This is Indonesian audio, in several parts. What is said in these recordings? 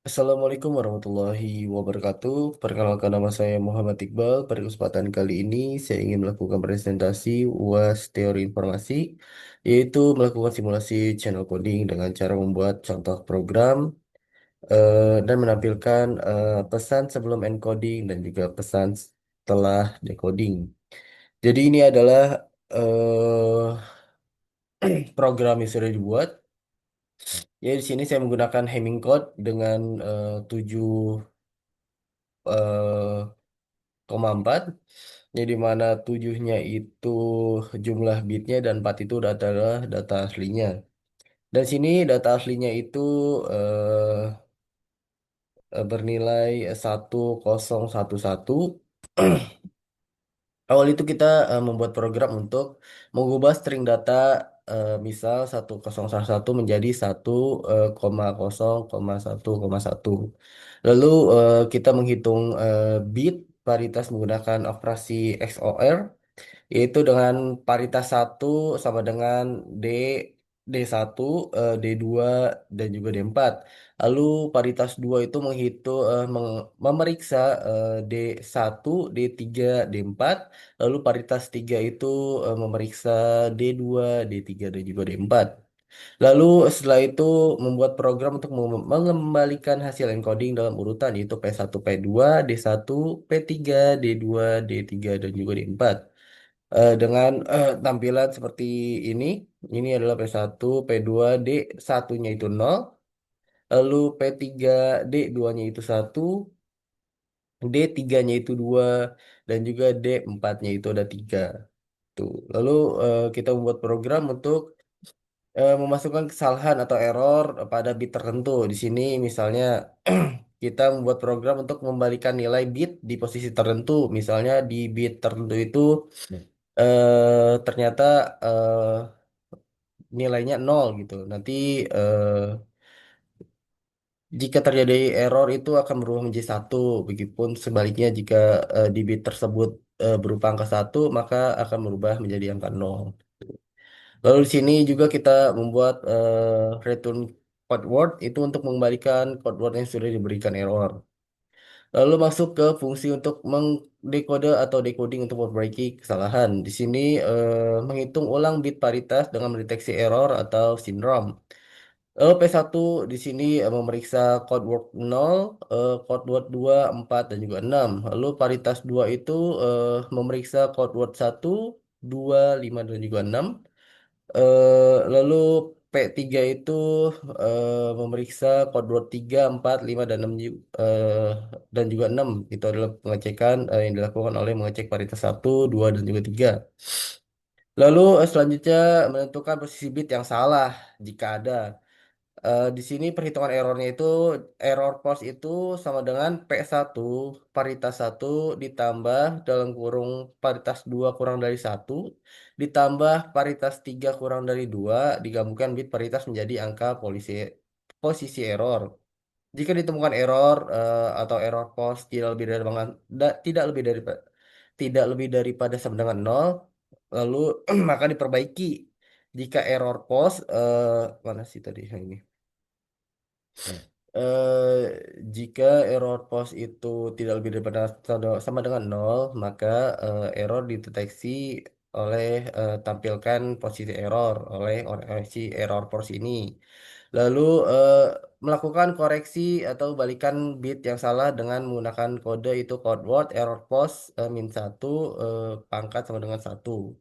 Assalamualaikum warahmatullahi wabarakatuh. Perkenalkan nama saya Muhammad Iqbal. Pada kesempatan kali ini saya ingin melakukan presentasi UAS Teori Informasi, yaitu melakukan simulasi channel coding dengan cara membuat contoh program dan menampilkan pesan sebelum encoding dan juga pesan setelah decoding. Jadi ini adalah program yang sudah dibuat. Ya, di sini saya menggunakan Hamming code dengan 7 koma 4, jadi mana tujuhnya itu jumlah bitnya dan 4 itu adalah data aslinya. Dan sini data aslinya itu bernilai 1011. Awal itu kita membuat program untuk mengubah string data, misal 1011 menjadi 1,0,1,1. Lalu kita menghitung bit paritas menggunakan operasi XOR, yaitu dengan paritas satu sama dengan D, D1, D2, dan juga D4. Lalu paritas 2 itu memeriksa D1, D3, D4. Lalu paritas 3 itu memeriksa D2, D3, dan juga D4. Lalu setelah itu membuat program untuk mengembalikan hasil encoding dalam urutan, yaitu P1, P2, D1, P3, D2, D3, dan juga D4. Dengan tampilan seperti ini. Ini adalah P1, P2, D1-nya itu 0, lalu P3, D2-nya itu 1, D3-nya itu 2, dan juga D4-nya itu ada 3. Tuh. Lalu kita membuat program untuk memasukkan kesalahan atau error pada bit tertentu. Di sini misalnya kita membuat program untuk membalikan nilai bit di posisi tertentu. Misalnya di bit tertentu itu ternyata nilainya 0 gitu. Nanti jika terjadi error itu akan berubah menjadi 1. Begitupun sebaliknya jika di bit tersebut berupa angka 1, maka akan berubah menjadi angka 0. Lalu di sini juga kita membuat return code word itu untuk mengembalikan code word yang sudah diberikan error. Lalu masuk ke fungsi untuk mengdekode atau decoding untuk memperbaiki kesalahan. Di sini menghitung ulang bit paritas dengan mendeteksi error atau sindrom. Lalu P1 di sini memeriksa code word 0, code word 2, 4, dan juga 6. Lalu paritas 2 itu memeriksa code word 1, 2, 5, dan juga 6. Lalu P3 itu memeriksa code word 3, 4, 5, dan 6, dan juga 6. Itu adalah pengecekan yang dilakukan oleh mengecek paritas 1, 2, dan juga 3. Lalu selanjutnya menentukan posisi bit yang salah jika ada. Di sini perhitungan errornya itu error post itu sama dengan P1 paritas 1 ditambah dalam kurung paritas 2 kurang dari 1 ditambah paritas 3 kurang dari 2 digabungkan bit paritas menjadi angka posisi error. Jika ditemukan error atau error post tidak lebih dari daripada sama dengan 0, lalu maka diperbaiki. Jika error post mana sih tadi yang ini? Jika error post itu tidak lebih daripada sama dengan 0, maka error dideteksi oleh tampilkan posisi error oleh si error post ini. Lalu melakukan koreksi atau balikan bit yang salah dengan menggunakan kode itu code word error post -1 pangkat sama dengan 1.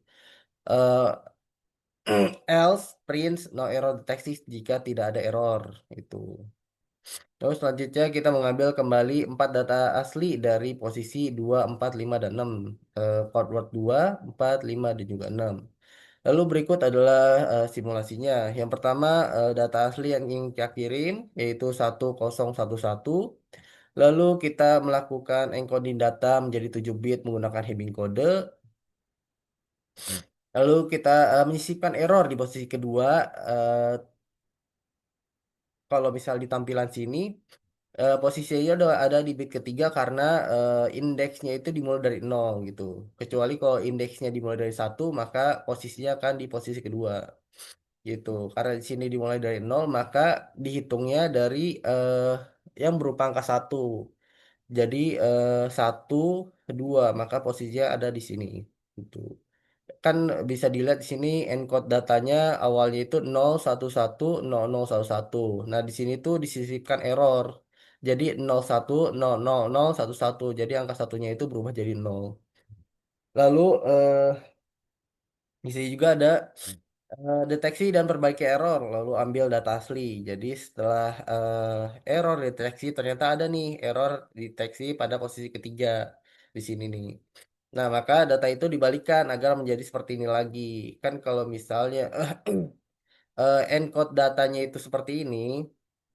Eh, else print no error deteksi jika tidak ada error itu. Terus selanjutnya kita mengambil kembali 4 data asli dari posisi 2, 4, 5, dan 6. Chord word 2, 4, 5, dan juga 6. Lalu berikut adalah simulasinya. Yang pertama data asli yang ingin kita kirim yaitu 1011. Lalu kita melakukan encoding data menjadi 7 bit menggunakan Hamming kode. Lalu kita menyisipkan error di posisi kedua. eh, Kalau misal di tampilan sini posisinya udah ada di bit ketiga karena indeksnya itu dimulai dari 0 gitu. Kecuali kalau indeksnya dimulai dari 1 maka posisinya akan di posisi kedua gitu. Karena di sini dimulai dari 0 maka dihitungnya dari yang berupa angka satu. Jadi satu, dua, maka posisinya ada di sini. Gitu. Kan bisa dilihat di sini encode datanya awalnya itu 0110011. Nah, di sini tuh disisipkan error. Jadi 010011. Jadi angka satunya itu berubah jadi nol. Lalu di sini juga ada deteksi dan perbaiki error, lalu ambil data asli. Jadi setelah error deteksi ternyata ada nih error deteksi pada posisi ketiga di sini nih. Nah, maka data itu dibalikan agar menjadi seperti ini lagi. Kan kalau misalnya encode datanya itu seperti ini,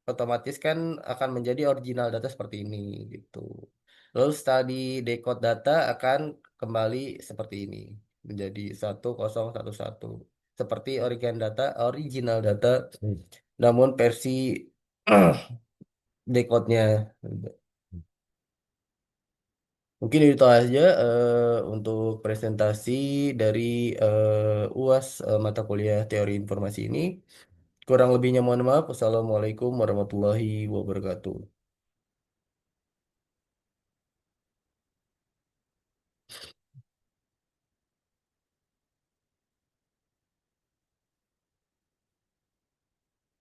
otomatis kan akan menjadi original data seperti ini gitu. Lalu setelah di decode data akan kembali seperti ini menjadi 1011 seperti original data namun versi decode-nya. Mungkin itu aja untuk presentasi dari UAS mata kuliah teori informasi ini. Kurang lebihnya mohon maaf. Wassalamualaikum warahmatullahi wabarakatuh.